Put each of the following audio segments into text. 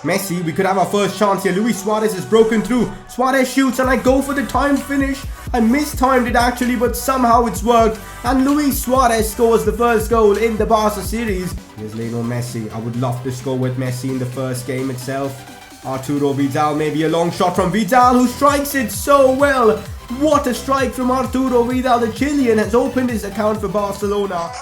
Messi, we could have our first chance here. Luis Suarez has broken through. Suarez shoots and I go for the timed finish. I mistimed it actually, but somehow it's worked. And Luis Suarez scores the first goal in the Barca series. Here's Lionel Messi. I would love to score with Messi in the first game itself. Arturo Vidal, maybe a long shot from Vidal, who strikes it so well. What a strike from Arturo Vidal. The Chilean has opened his account for Barcelona.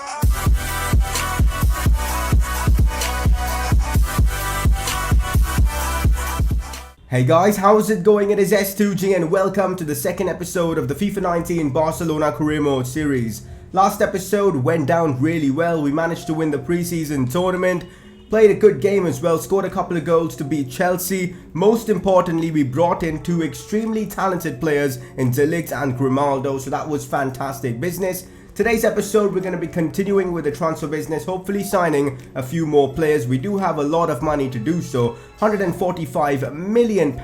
Hey guys, how's it going? It is S2G and welcome to the second episode of the FIFA 19 Barcelona Career Mode series. Last episode went down really well. We managed to win the preseason tournament. Played a good game as well, scored a couple of goals to beat Chelsea. Most importantly, we brought in two extremely talented players in De Ligt and Grimaldo, so that was fantastic business. Today's episode, we're going to be continuing with the transfer business, hopefully signing a few more players. We do have a lot of money to do so, £145 million.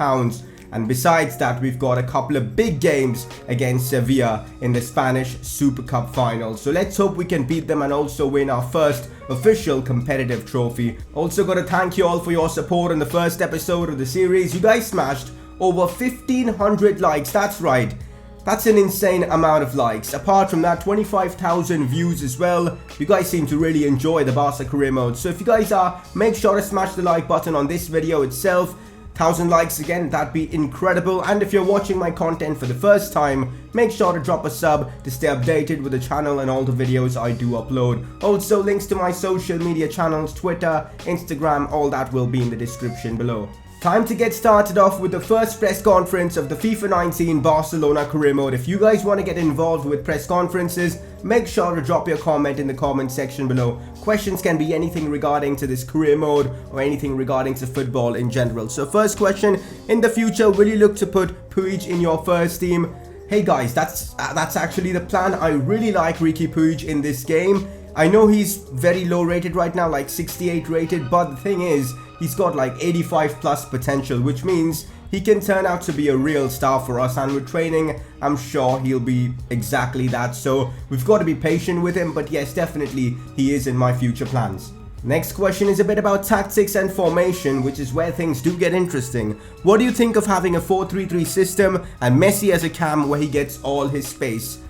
And besides that, we've got a couple of big games against Sevilla in the Spanish Super Cup final. So let's hope we can beat them and also win our first official competitive trophy. Also got to thank you all for your support on the first episode of the series. You guys smashed over 1,500 likes. That's right. That's an insane amount of likes. Apart from that, 25,000 views as well. You guys seem to really enjoy the Barca Career Mode. So if you guys are, make sure to smash the like button on this video itself. 1,000 likes again, that'd be incredible. And if you're watching my content for the first time, make sure to drop a sub to stay updated with the channel and all the videos I do upload. Also, links to my social media channels, Twitter, Instagram, all that will be in the description below. Time to get started off with the first press conference of the FIFA 19 Barcelona Career Mode. If you guys want to get involved with press conferences, make sure to drop your comment in the comment section below. Questions can be anything regarding to this career mode or anything regarding to football in general. So first question, in the future, will you look to put Puig in your first team? Hey guys, that's actually the plan. I really like Ricky Puig in this game. I know he's very low rated right now, like 68 rated, but the thing is, he's got like 85 plus potential, which means he can turn out to be a real star for us, and with training, I'm sure he'll be exactly that. So we've got to be patient with him, but yes, definitely he is in my future plans. Next question is a bit about tactics and formation, which is where things do get interesting. What do you think of having a 4-3-3 system and Messi as a cam where he gets all his space?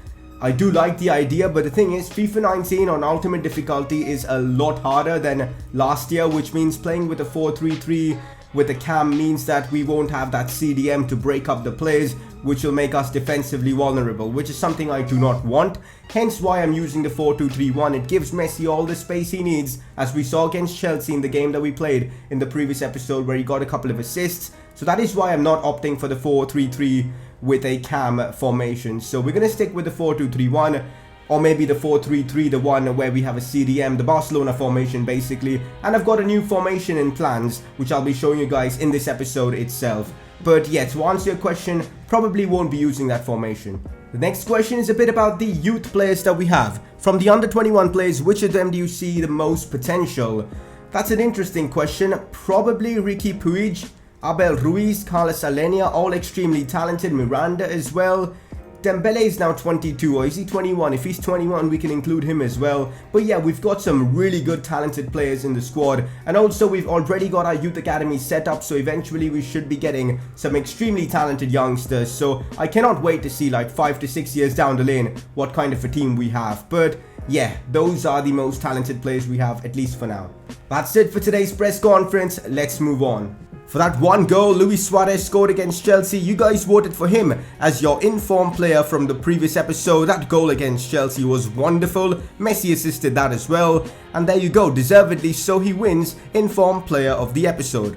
I do like the idea, but the thing is, FIFA 19 on ultimate difficulty is a lot harder than last year, which means playing with a 4-3-3 with a cam means that we won't have that CDM to break up the plays, which will make us defensively vulnerable, which is something I do not want. Hence why I'm using the 4-2-3-1. It gives Messi all the space he needs, as we saw against Chelsea in the game that we played in the previous episode where he got a couple of assists. So that is why I'm not opting for the 4-3-3 with a cam formation. So we're going to stick with the 4-2-3-1, or maybe the 4-3-3, the one where we have a CDM, the Barcelona formation basically. And I've got a new formation in plans, which I'll be showing you guys in this episode itself. But yeah, to answer your question, probably won't be using that formation. The next question is a bit about the youth players that we have. From the under 21 players, which of them do you see the most potential? That's an interesting question. Probably Ricky Puig, Abel Ruiz, Carlos Alenia, all extremely talented. Miranda as well. Dembele is now 22, or is he 21? If he's 21, we can include him as well. But yeah, we've got some really good talented players in the squad. And also, we've already got our youth academy set up, so eventually we should be getting some extremely talented youngsters. So I cannot wait to see, like 5 to 6 years down the lane, what kind of a team we have. But yeah, those are the most talented players we have, at least for now. That's it for today's press conference. Let's move on. For that one goal Luis Suarez scored against Chelsea, you guys voted for him as your informed player from the previous episode. That goal against Chelsea was wonderful. Messi assisted that as well. And there you go, deservedly so, he wins informed player of the episode.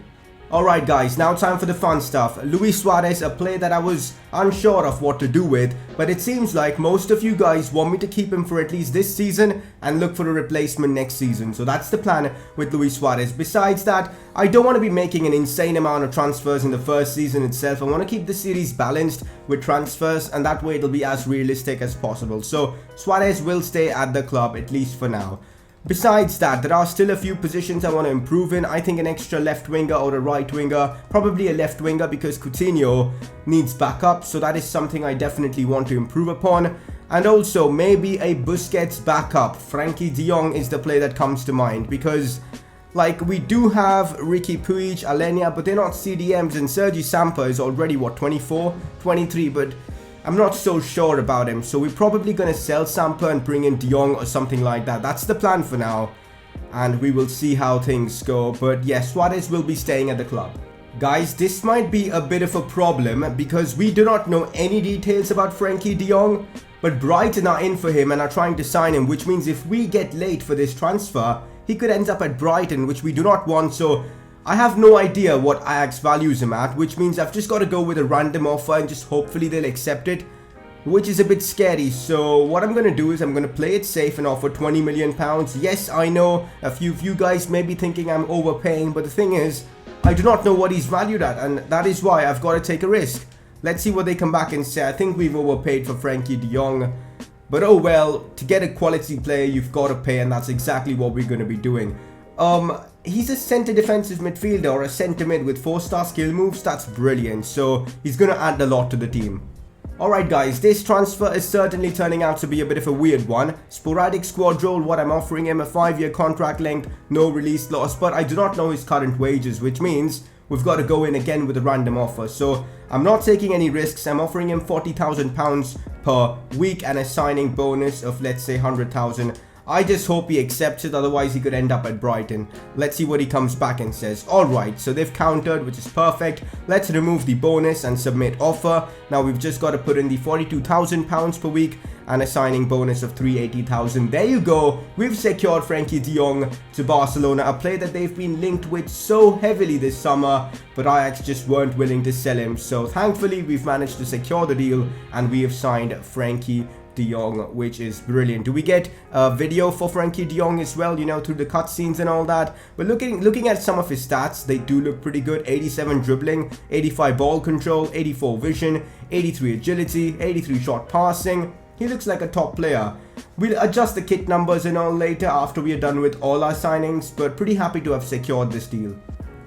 Alright guys, now time for the fun stuff. Luis Suarez, a player that I was unsure of what to do with, but it seems like most of you guys want me to keep him for at least this season and look for a replacement next season. So that's the plan with Luis Suarez. Besides that, I don't want to be making an insane amount of transfers in the first season itself. I want to keep the series balanced with transfers, and that way it'll be as realistic as possible. So Suarez will stay at the club, at least for now. Besides that, there are still a few positions I want to improve in. I think an extra left winger or a right winger, probably a left winger because Coutinho needs backup, so that is something I definitely want to improve upon. And also maybe a Busquets backup. Frankie de Jong is the player that comes to mind because Like, we do have Ricky Puig, Alenia, but they're not CDMs, and Sergi Samper is already, what, 24, 23, but I'm not so sure about him. So we're probably going to sell Samper and bring in De Jong or something like that. That's the plan for now, and we will see how things go. But yes, Suarez will be staying at the club. Guys, this might be a bit of a problem because we do not know any details about Frankie de Jong, but Brighton are in for him and are trying to sign him, which means if we get late for this transfer, he could end up at Brighton, which we do not want. So I have no idea what Ajax values him at, which means I've just got to go with a random offer and just hopefully they'll accept it, which is a bit scary. So what I'm going to do is I'm going to play it safe and offer £20 million. Yes, I know a few of you guys may be thinking I'm overpaying, but the thing is, I do not know what he's valued at, and that is why I've got to take a risk. Let's see what they come back and say. I think we've overpaid for Frankie de Jong, but oh well, to get a quality player, you've got to pay, and that's exactly what we're going to be doing. He's a centre defensive midfielder or a centre mid with 4-star skill moves. That's brilliant, so he's going to add a lot to the team. Alright guys, this transfer is certainly turning out to be a bit of a weird one. Sporadic squad role, what I'm offering him, a 5-year contract length, no release clause, but I do not know his current wages, which means we've got to go in again with a random offer. So I'm not taking any risks. I'm offering him £40,000 per week and a signing bonus of, let's say, 100,000. I just hope he accepts it, otherwise he could end up at Brighton. Let's see what he comes back and says. Alright, so they've countered, which is perfect. Let's remove the bonus and submit offer. Now we've just got to put in the £42,000 per week and a signing bonus of 380,000. There you go. We've secured Frankie de Jong to Barcelona, a player that they've been linked with so heavily this summer, but Ajax just weren't willing to sell him. So thankfully we've managed to secure the deal and we have signed Frankie de Jong, which is brilliant. Do we get a video for Frankie de Jong as well, you know, through the cutscenes and all that? But looking at some of his stats, they do look pretty good. 87 dribbling, 85 ball control, 84 vision, 83 agility, 83 shot passing. He looks like a top player. We'll adjust the kit numbers and all later after we are done with all our signings, but pretty happy to have secured this deal.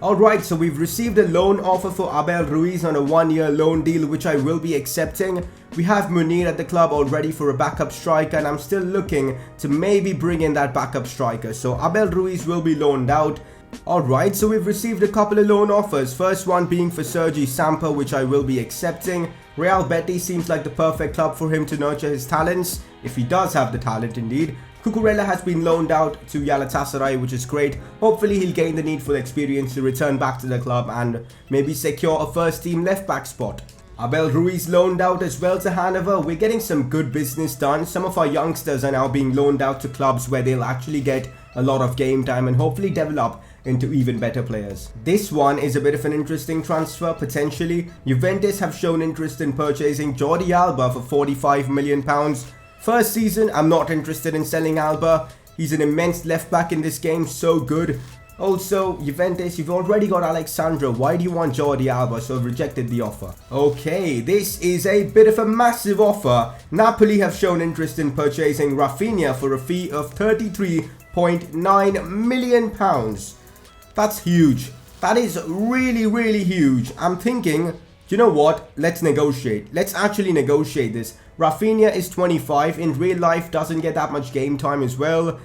Alright, so we've received a loan offer for Abel Ruiz on a 1-year loan deal, which I will be accepting. We have Munir at the club already for a backup striker, and I'm still looking to maybe bring in that backup striker. So Abel Ruiz will be loaned out. Alright, so we've received a couple of loan offers. First one being for Sergi Samper, which I will be accepting. Real Betis seems like the perfect club for him to nurture his talents, if he does have the talent indeed. Cucurella has been loaned out to Galatasaray, which is great. Hopefully he'll gain the needful experience to return back to the club and maybe secure a first team left back spot. Abel Ruiz loaned out as well to Hanover. We're getting some good business done. Some of our youngsters are now being loaned out to clubs where they'll actually get a lot of game time and hopefully develop into even better players. This one is a bit of an interesting transfer, potentially. Juventus have shown interest in purchasing Jordi Alba for £45 million. First season, I'm not interested in selling Alba. He's an immense left back in this game, so good. Also, Juventus, you've already got Alexandra. Why do you want Jordi Alba? So I've rejected the offer. Okay, this is a bit of a massive offer. Napoli have shown interest in purchasing Rafinha for a fee of £33.9 million. That's huge. That is really, really huge. I'm thinking, you know what? Let's negotiate. Let's actually negotiate this. Rafinha is 25. In real life, doesn't get that much game time as well.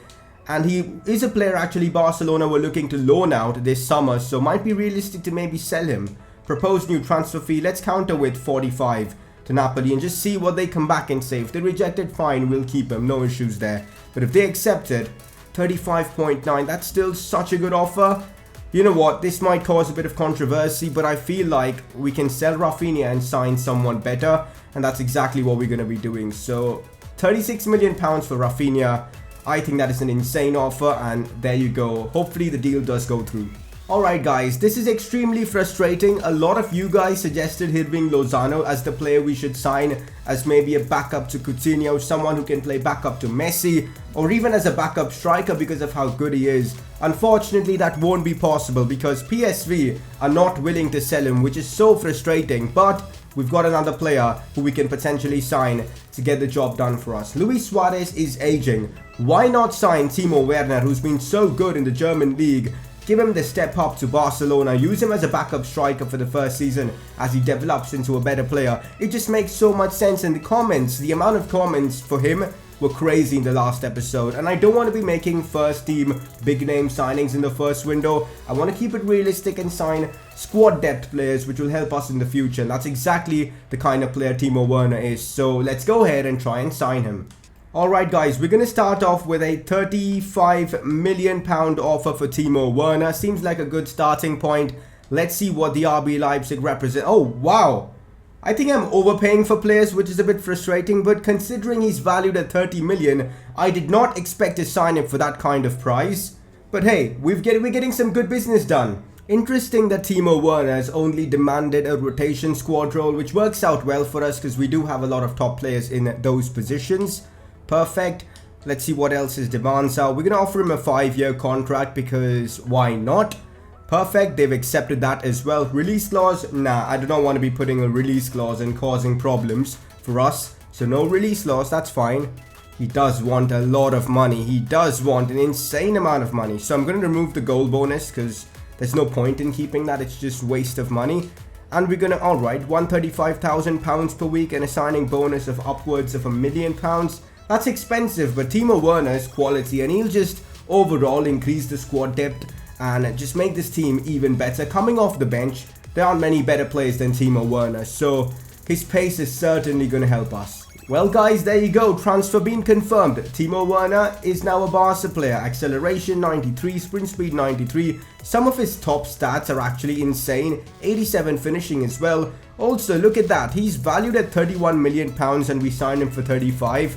And he is a player actually Barcelona were looking to loan out this summer. So might be realistic to maybe sell him. Proposed new transfer fee. Let's counter with 45 to Napoli and just see what they come back and say. If they reject it, fine. We'll keep him. No issues there. But if they accept it, 35.9. That's still such a good offer. You know what, this might cause a bit of controversy, but I feel like we can sell Rafinha and sign someone better, and that's exactly what we're going to be doing. So, £36 million for Rafinha, I think that is an insane offer, and there you go. Hopefully the deal does go through. Alright guys, this is extremely frustrating. A lot of you guys suggested Hirving Lozano as the player we should sign as maybe a backup to Coutinho, someone who can play backup to Messi, or even as a backup striker because of how good he is. Unfortunately, that won't be possible because PSV are not willing to sell him, which is so frustrating, but we've got another player who we can potentially sign to get the job done for us. Luis Suarez is aging. Why not sign Timo Werner, who's been so good in the German league? Give him the step up to Barcelona, use him as a backup striker for the first season as he develops into a better player. It just makes so much sense, and the comments, the amount of comments for him were crazy in the last episode, and I don't want to be making first team big name signings in the first window. I want to keep it realistic and sign squad depth players which will help us in the future, and that's exactly the kind of player Timo Werner is. So let's go ahead and try and sign him. Alright guys, we're going to start off with a £35 million offer for Timo Werner. Seems like a good starting point. Let's see what the RB Leipzig represent. Oh wow, I think I'm overpaying for players, which is a bit frustrating, but considering he's valued at 30 million, I did not expect to sign him for that kind of price. But hey, we're getting some good business done. Interesting that Timo Werner has only demanded a rotation squad role, which works out well for us because we do have a lot of top players in those positions. Perfect. Let's see what else his demands are. We're going to offer him a 5-year contract because why not? Perfect, they've accepted that as well. Release clause? Nah, I do not want to be putting a release clause and causing problems for us. So no release clause, that's fine. He does want a lot of money. He does want an insane amount of money. So I'm going to remove the goal bonus because there's no point in keeping that. It's just waste of money. And we're going to, alright, £135,000 per week and a signing bonus of upwards of £1 million. That's expensive, but Timo Werner is quality and he'll just overall increase the squad depth and just make this team even better. Coming off the bench, there aren't many better players than Timo Werner, so his pace is certainly going to help us. Well guys, there you go, transfer being confirmed. Timo Werner is now a Barca player. Acceleration 93, sprint speed 93. Some of his top stats are actually insane. 87 finishing as well. Also, look at that, he's valued at £31 million and we signed him for 35.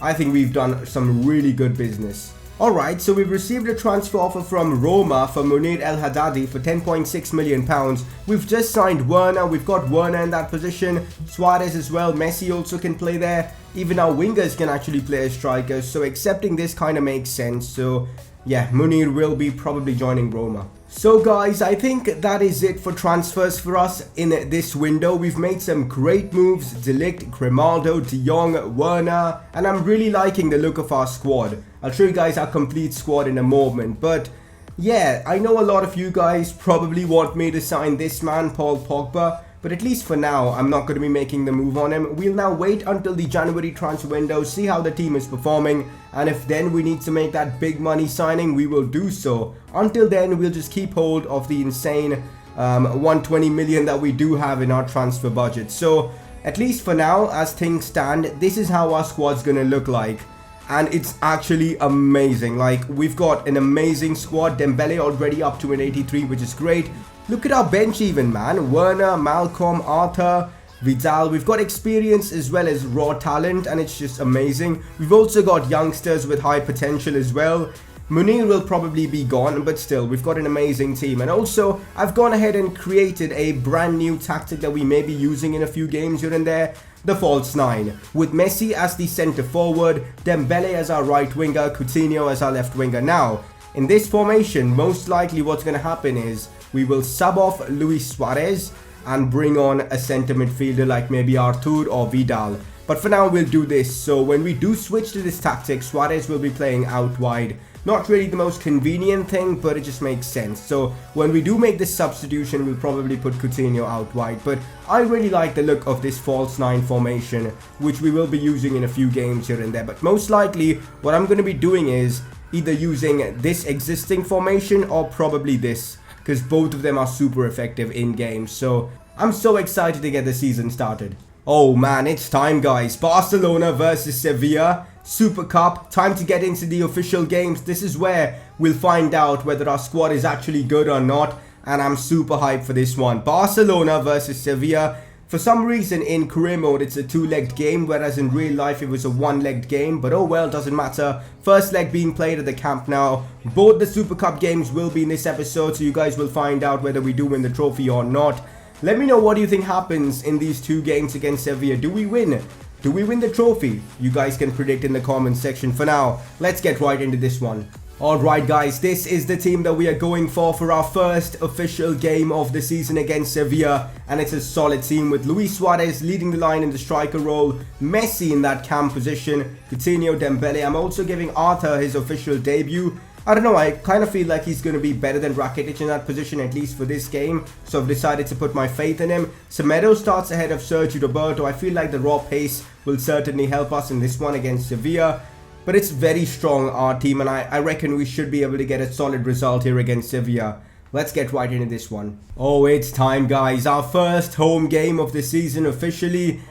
I think we've done some really good business. Alright, so we've received a transfer offer from Roma for Munir El Haddadi for £10.6 million. We've just signed Werner, we've got Werner in that position, Suarez as well, Messi also can play there, even our wingers can actually play as strikers, so accepting this kind of makes sense. So yeah, Munir will be probably joining Roma. So guys, I think that is it for transfers for us in this window. We've made some great moves, De Ligt, Grimaldo, De Jong, Werner, and I'm really liking the look of our squad. I'll show you guys our complete squad in a moment, but yeah, I know a lot of you guys probably want me to sign this man, Paul Pogba, but at least for now, I'm not going to be making the move on him. We'll now wait until the January transfer window, see how the team is performing, and if then we need to make that big money signing, we will do so. Until then, we'll just keep hold of the insane 120 million that we do have in our transfer budget. So, at least for now, as things stand, this is how our squad's going to look like. And it's actually amazing. Like, we've got an amazing squad. Dembele already up to an 83, which is great. Look at our bench even, man. Werner, Malcolm, Arthur, Vidal. We've got experience as well as raw talent, and it's just amazing. We've also got youngsters with high potential as well. Munir will probably be gone, but still, we've got an amazing team. And also, I've gone ahead and created a brand new tactic that we may be using in a few games here and there. The false 9, with Messi as the centre forward, Dembele as our right winger, Coutinho as our left winger. Now, in this formation, most likely what's going to happen is we will sub off Luis Suarez and bring on a centre midfielder like maybe Arthur or Vidal. But for now, we'll do this. So when we do switch to this tactic, Suarez will be playing out wide. Not really the most convenient thing, but it just makes sense. So when we do make this substitution, we'll probably put Coutinho out wide. But I really like the look of this false 9 formation, which we will be using in a few games here and there. But most likely, what I'm going to be doing is either using this existing formation or probably this, because both of them are super effective in games. So I'm so excited to get the season started. Oh man, it's time guys. Barcelona versus Sevilla. Super Cup, time to get into the official games. This is where we'll find out whether our squad is actually good or not, and I'm super hyped for this one. Barcelona versus Sevilla. For some reason in career mode it's a 2-legged game, whereas in real life it was a 1-legged game, but oh well, doesn't matter. First leg being played at the camp now. Both the Super Cup games will be in this episode, so you guys will find out whether we do win the trophy or not. Let me know what do you think happens in these 2 games against Sevilla. Do we win? Do we win the trophy? You guys can predict in the comment section. For now, let's get right into this one. Alright guys, this is the team that we are going for our first official game of the season against Sevilla. And it's a solid team with Luis Suarez leading the line in the striker role, Messi in that cam position, Coutinho, Dembele. I'm also giving Arthur his official debut. I don't know, I kind of feel like he's going to be better than Rakitic in that position, at least for this game. So I've decided to put my faith in him. Semedo starts ahead of Sergio Roberto. I feel like the raw pace will certainly help us in this one against Sevilla. But it's very strong, our team, and I reckon we should be able to get a solid result here against Sevilla. Let's get right into this one. Oh, it's time, guys. Our first home game of the season officially.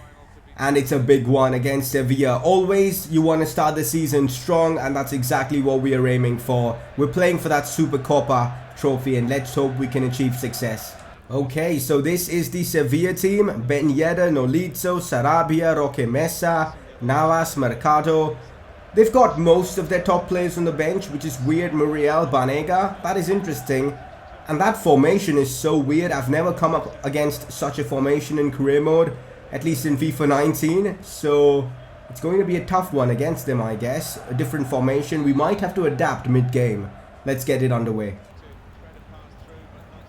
And it's a big one against Sevilla. Always, you want to start the season strong, and that's exactly what we are aiming for. We're playing for that Supercopa trophy, and let's hope we can achieve success. Okay, so this is the Sevilla team. Ben Yedder, Nolizzo, Sarabia, Roque Mesa, Navas, Mercado. They've got most of their top players on the bench, which is weird. Muriel, Banega. That is interesting. And that formation is so weird. I've never come up against such a formation in career mode. At least in FIFA 19, so it's going to be a tough one against them, I guess. A different formation. We might have to adapt mid-game. Let's get it underway.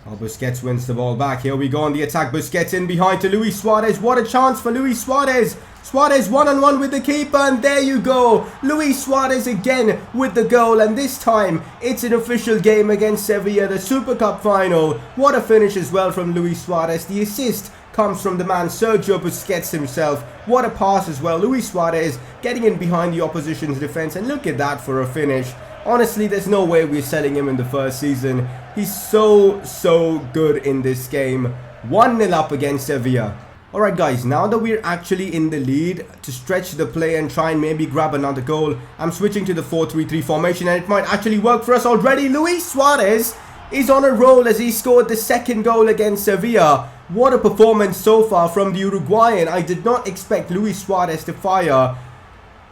Oh, Busquets wins the ball back. Here we go on the attack. Busquets in behind to Luis Suarez. What a chance for Luis Suarez. Suarez one-on-one with the keeper, and there you go. Luis Suarez again with the goal, and this time it's an official game against Sevilla, the Super Cup final. What a finish as well from Luis Suarez. The assist comes from the man Sergio Busquets himself. What a pass as well. Luis Suarez getting in behind the opposition's defense, and look at that for a finish. Honestly, there's no way we're selling him in the first season. He's so good in this game. 1-0 up against Sevilla. Alright guys, now that we're actually in the lead, to stretch the play and try and maybe grab another goal, I'm switching to the 4-3-3 formation, and it might actually work for us already. Luis Suarez is on a roll as he scored the second goal against Sevilla. What a performance so far from the Uruguayan. I did not expect Luis Suarez to fire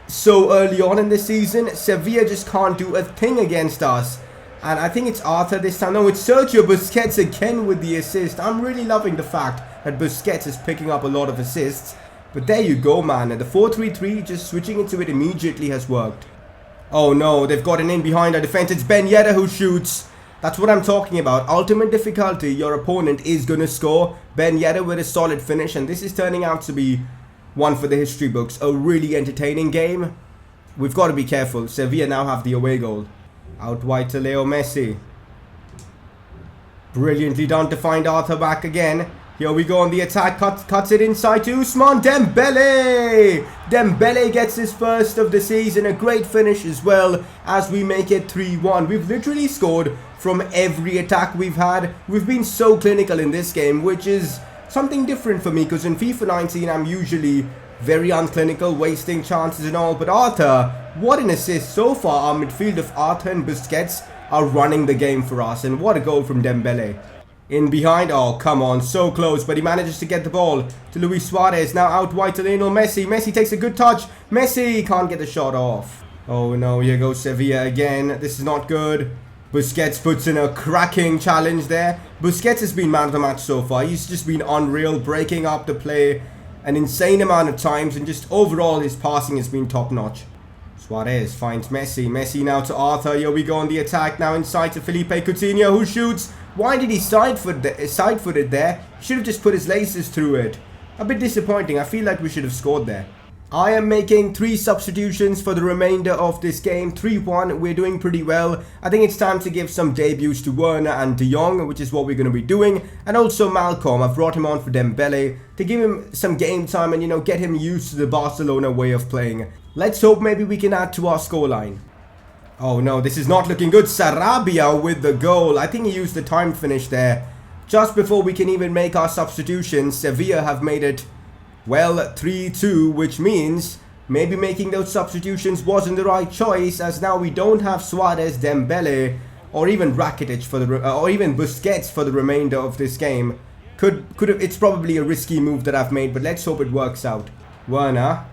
so early on in the season. Sevilla just can't do a thing against us. And I think it's Arthur this time. No, it's Sergio Busquets again with the assist. I'm really loving the fact that Busquets is picking up a lot of assists. But there you go, man. And the 4-3-3, just switching into it immediately has worked. Oh no, they've gotten in behind our defense. It's Ben Yedder who shoots. That's what I'm talking about. Ultimate difficulty, your opponent is going to score. Ben Yedder with a solid finish, and this is turning out to be one for the history books. A really entertaining game. We've got to be careful. Sevilla now have the away goal. Out wide to Leo Messi. Brilliantly done to find Arthur back again. Here we go on the attack. Cuts it inside to Ousmane Dembele. Dembele gets his first of the season. A great finish as well as we make it 3-1. We've literally scored from every attack we've had. We've been so clinical in this game, which is something different for me, because in FIFA 19 I'm usually very unclinical, wasting chances and all. But Arthur, what an assist. So far our midfield of Arthur and Busquets are running the game for us, and what a goal from Dembele. In behind, oh come on, so close, but he manages to get the ball to Luis Suarez. Now out wide to Lionel Messi. Messi takes a good touch. Messi can't get the shot off. Oh no, here goes Sevilla again. This is not good. Busquets puts in a cracking challenge there. Busquets has been man of the match so far. He's just been unreal, breaking up the play an insane amount of times, and just overall his passing has been top notch. Suarez finds Messi. Messi now to Arthur. Here we go on the attack. Now inside to Felipe Coutinho, who shoots. Why did he side-footed there? He should have just put his laces through it. A bit disappointing. I feel like we should have scored there. I am making 3 substitutions for the remainder of this game. 3-1. We're doing pretty well. I think it's time to give some debuts to Werner and De Jong, which is what we're going to be doing. And also Malcolm. I've brought him on for Dembele to give him some game time and, you know, get him used to the Barcelona way of playing. Let's hope maybe we can add to our scoreline. Oh no, this is not looking good. Sarabia with the goal. I think he used the time finish there. Just before we can even make our substitutions, Sevilla have made it, well, 3-2, which means maybe making those substitutions wasn't the right choice, as now we don't have Suarez, Dembele, or even Rakitic for the or even Busquets for the remainder of this game. Could have, it's probably a risky move that I've made, but let's hope it works out. Werner,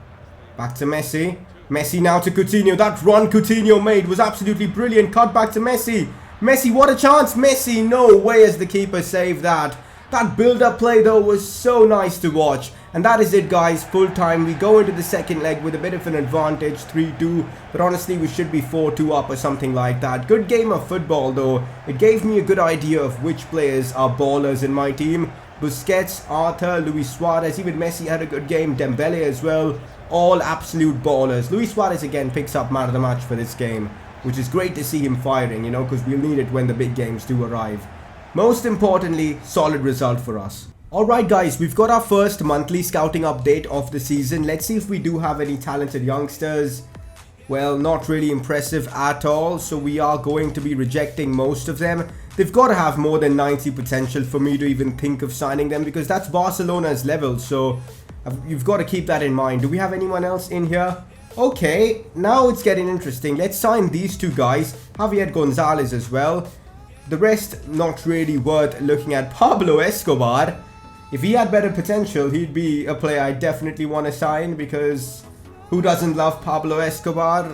back to Messi. Messi now to Coutinho. That run Coutinho made was absolutely brilliant. Cut back to Messi. Messi, what a chance. Messi, no way has the keeper saved that. That build-up play, though, was so nice to watch. And that is it, guys. Full time. We go into the second leg with a bit of an advantage, 3-2. But honestly, we should be 4-2 up or something like that. Good game of football, though. It gave me a good idea of which players are ballers in my team. Busquets, Arthur, Luis Suarez, even Messi had a good game. Dembele as well. All absolute ballers. Luis Suarez again picks up man of the match for this game. which is great to see him firing, you know, because we'll need it when the big games do arrive. Most importantly, solid result for us. Alright guys, we've got our first monthly scouting update of the season. Let's see if we do have any talented youngsters. Well, not really impressive at all, so we are going to be rejecting most of them. They've got to have more than 90 potential for me to even think of signing them, because that's Barcelona's level, so you've got to keep that in mind. Do we have anyone else in here? Okay, now it's getting interesting. Let's sign these two guys, Javier Gonzalez as well. The rest, not really worth looking at. Pablo Escobar, if he had better potential, he'd be a player I definitely want to sign, because who doesn't love Pablo Escobar?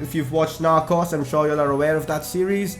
If you've watched Narcos, I'm sure you are aware of that series.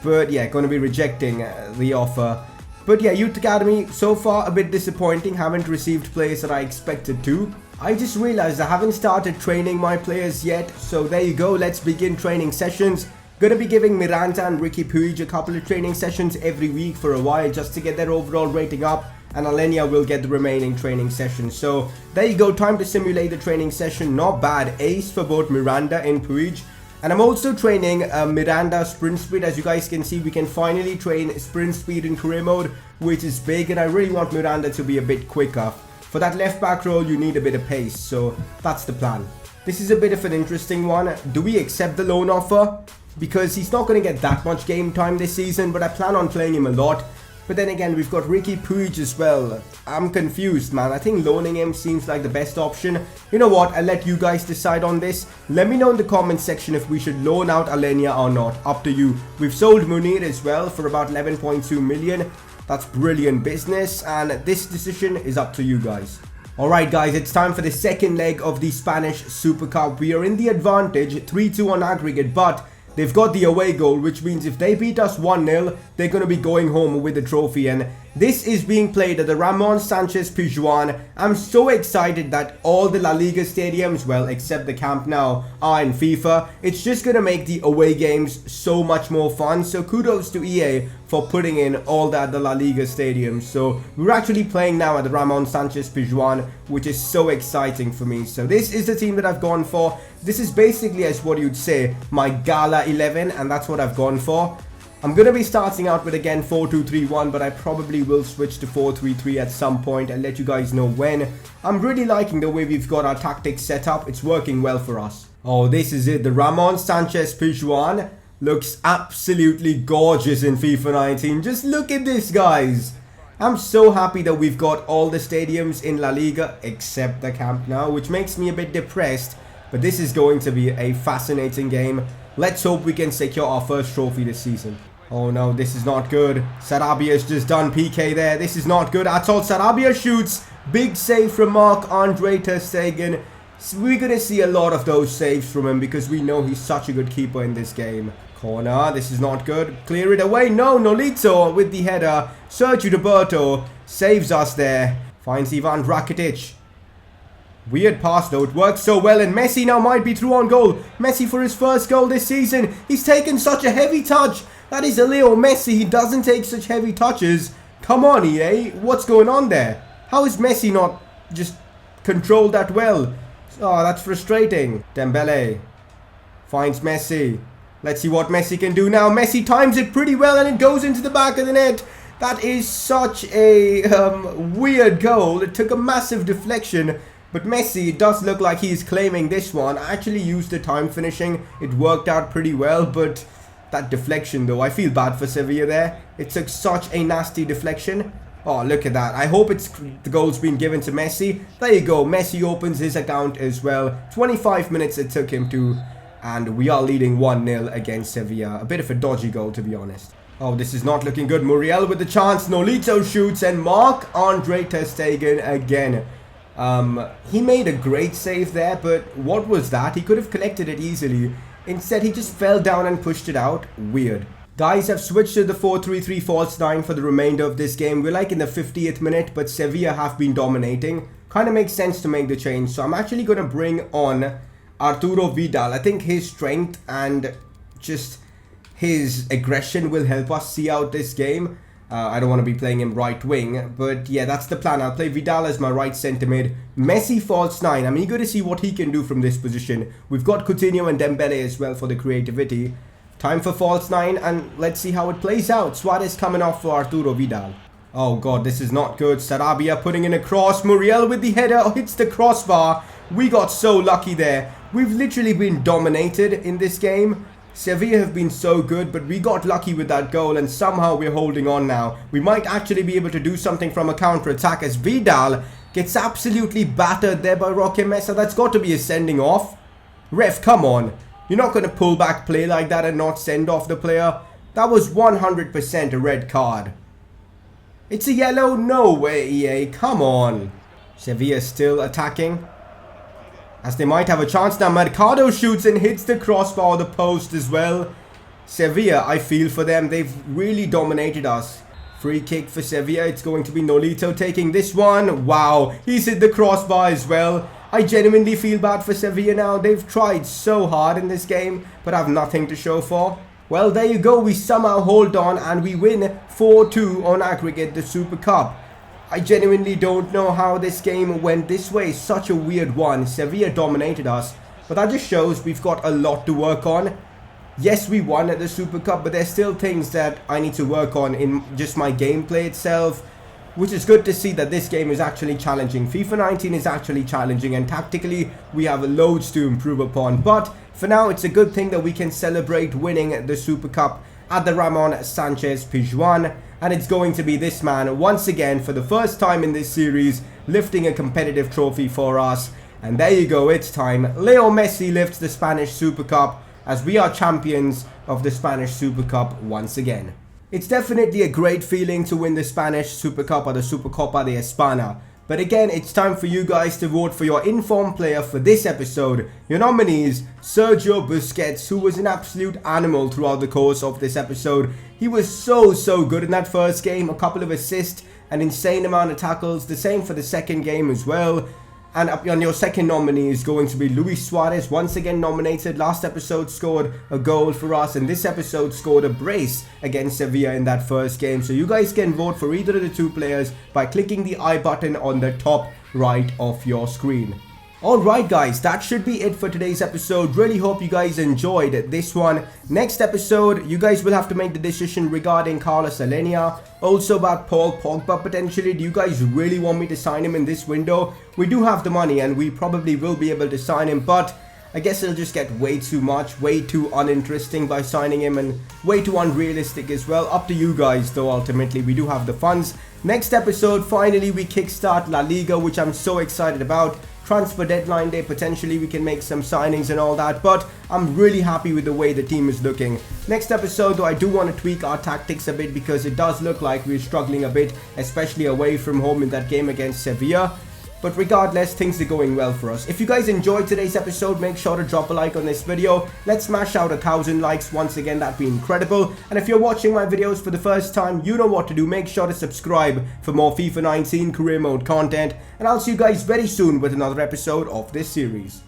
But yeah, going to be rejecting the offer. But yeah, Youth Academy, so far a bit disappointing. Haven't received players that I expected to. I just realized I haven't started training my players yet. So there you go, let's begin training sessions. Gonna be giving Miranda and Ricky Puig a couple of training sessions every week for a while, just to get their overall rating up, and Alenia will get the remaining training sessions. So there you go, time to simulate the training session. Not bad, ace for both Miranda and Puig. And I'm also training Miranda sprint speed. As you guys can see, we can finally train sprint speed in career mode, which is big, and I really want Miranda to be a bit quicker. For that left back role, you need a bit of pace, so that's the plan. This is a bit of an interesting one. Do we accept the loan offer? Because he's not going to get that much game time this season, but I plan on playing him a lot. But then again, we've got Ricky Puig as well. I'm confused, man. I think loaning him seems like the best option. You know what? I'll let you guys decide on this. Let me know in the comment section if we should loan out Alenia or not. Up to you. We've sold Munir as well for about 11.2 million. That's brilliant business, and this decision is up to you guys. Alright guys, it's time for the second leg of the Spanish Super Cup. We are in the advantage, 3-2 on aggregate, but they've got the away goal, which means if they beat us 1-0, they're going to be going home with the trophy. And this is being played at the Ramon Sanchez Pizjuan. I'm so excited that all the La Liga stadiums, well, except the Camp Nou, are in FIFA. It's just going to make the away games so much more fun. So kudos to EA for putting in all that at the La Liga stadiums. So we're actually playing now at the Ramon Sanchez Pizjuan, which is so exciting for me. So this is the team that I've gone for. This is basically, as what you'd say, my Gala 11, and that's what I've gone for. I'm going to be starting out with, again, 4-2-3-1, but I probably will switch to 4-3-3 at some point. I'll let you guys know when. I'm really liking the way we've got our tactics set up. It's working well for us. Oh, this is it. The Ramon Sanchez Pizjuan looks absolutely gorgeous in FIFA 19. Just look at this, guys. I'm so happy that we've got all the stadiums in La Liga except the Camp Nou, which makes me a bit depressed. But this is going to be a fascinating game. Let's hope we can secure our first trophy this season. Oh no, this is not good. Sarabia's just done PK there. This is not good at all. Sarabia shoots. Big save from Marc-Andre ter Stegen. So we're going to see a lot of those saves from him because we know he's such a good keeper in this game. Corner, this is not good. Clear it away. No, Nolito with the header. Sergio Roberto saves us there. Finds Ivan Rakitic. Weird pass though, it works so well, and Messi now might be through on goal. Messi for his first goal this season. He's taken such a heavy touch. That is a Leo Messi. He doesn't take such heavy touches. Come on, EA. What's going on there? How is Messi not just controlled that well? Oh, that's frustrating. Dembele finds Messi. Let's see what Messi can do now. Messi times it pretty well, and it goes into the back of the net. That is such a weird goal. It took a massive deflection. But Messi, it does look like he's claiming this one. I actually used the time finishing. It worked out pretty well, but that deflection though, I feel bad for Sevilla there. It took such a nasty deflection. Oh, look at that. I hope the goal's been given to Messi. There you go. Messi opens his account as well. 25 minutes it took him to, and we are leading 1-0 against Sevilla. A bit of a dodgy goal, to be honest. Oh, this is not looking good. Muriel with the chance. Nolito shoots, and Marc-Andre ter Stegen again. He made a great save there, but what was that? He could have collected it easily. Instead, he just fell down and pushed it out. Weird. Guys, I've switched to the 4-3-3 false 9 for the remainder of this game. We're like in the 50th minute, but Sevilla have been dominating. Kind of makes sense to make the change. So I'm actually going to bring on Arturo Vidal. I think his strength and just his aggression will help us see out this game. I don't want to be playing him right wing, but yeah, that's the plan. I'll play Vidal as my right centre mid. Messi false 9. I'm eager to see what he can do from this position. We've got Coutinho and Dembele as well for the creativity. Time for false 9, and let's see how it plays out. Suarez coming off for Arturo Vidal. Oh god, this is not good. Sarabia putting in a cross. Muriel with the header hits the crossbar. We got so lucky there. We've literally been dominated in this game. Sevilla have been so good, but we got lucky with that goal and somehow we're holding on now. We might actually be able to do something from a counter-attack as Vidal gets absolutely battered there by Roque Mesa. That's got to be a sending off. Ref, come on. You're not going to pull back play like that and not send off the player. That was 100% a red card. It's a yellow? No way, EA. Come on. Sevilla still attacking, as they might have a chance now. Mercado shoots and hits the crossbar or the post as well. Sevilla, I feel for them. They've really dominated us. Free kick for Sevilla. It's going to be Nolito taking this one. Wow, he's hit the crossbar as well. I genuinely feel bad for Sevilla now. They've tried so hard in this game, but have nothing to show for. Well, there you go. We somehow hold on and we win 4-2 on aggregate the Super Cup. I genuinely don't know how this game went this way. Such a weird one. Sevilla dominated us, but that just shows we've got a lot to work on. Yes, we won at the Super Cup, but there's still things that I need to work on in just my gameplay itself, which is good to see that this game is actually challenging. FIFA 19 is actually challenging, and tactically we have loads to improve upon. But for now, it's a good thing that we can celebrate winning the Super Cup at the Ramon Sanchez Pizjuan. And it's going to be this man once again for the first time in this series lifting a competitive trophy for us. And there you go, it's time. Leo Messi lifts the Spanish Super Cup as we are champions of the Spanish Super Cup once again. It's definitely a great feeling to win the Spanish Super Cup or the Supercopa de España. But again, it's time for you guys to vote for your informed player for this episode. Your nominees: Sergio Busquets, who was an absolute animal throughout the course of this episode. He was so good in that first game. A couple of assists, an insane amount of tackles. The same for the second game as well. And up on your second nominee is going to be Luis Suarez, once again nominated. Last episode scored a goal for us, and this episode scored a brace against Sevilla in that first game. So you guys can vote for either of the two players by clicking the I button on the top right of your screen. Alright guys, that should be it for today's episode. Really hope you guys enjoyed this one. Next episode, you guys will have to make the decision regarding Carlos Alenia. Also about Paul Pogba potentially. Do you guys really want me to sign him in this window? We do have the money and we probably will be able to sign him, but I guess it'll just get way too much, way too uninteresting by signing him, and way too unrealistic as well. Up to you guys though, ultimately. We do have the funds. Next episode, finally we kickstart La Liga, which I'm so excited about. Transfer deadline day, potentially we can make some signings and all that, but I'm really happy with the way the team is looking. Next episode though, I do want to tweak our tactics a bit because it does look like we're struggling a bit, especially away from home in that game against Sevilla. But regardless, things are going well for us. If you guys enjoyed today's episode, make sure to drop a like on this video. Let's smash out 1,000 likes once again. That'd be incredible. And if you're watching my videos for the first time, you know what to do. Make sure to subscribe for more FIFA 19 career mode content. And I'll see you guys very soon with another episode of this series.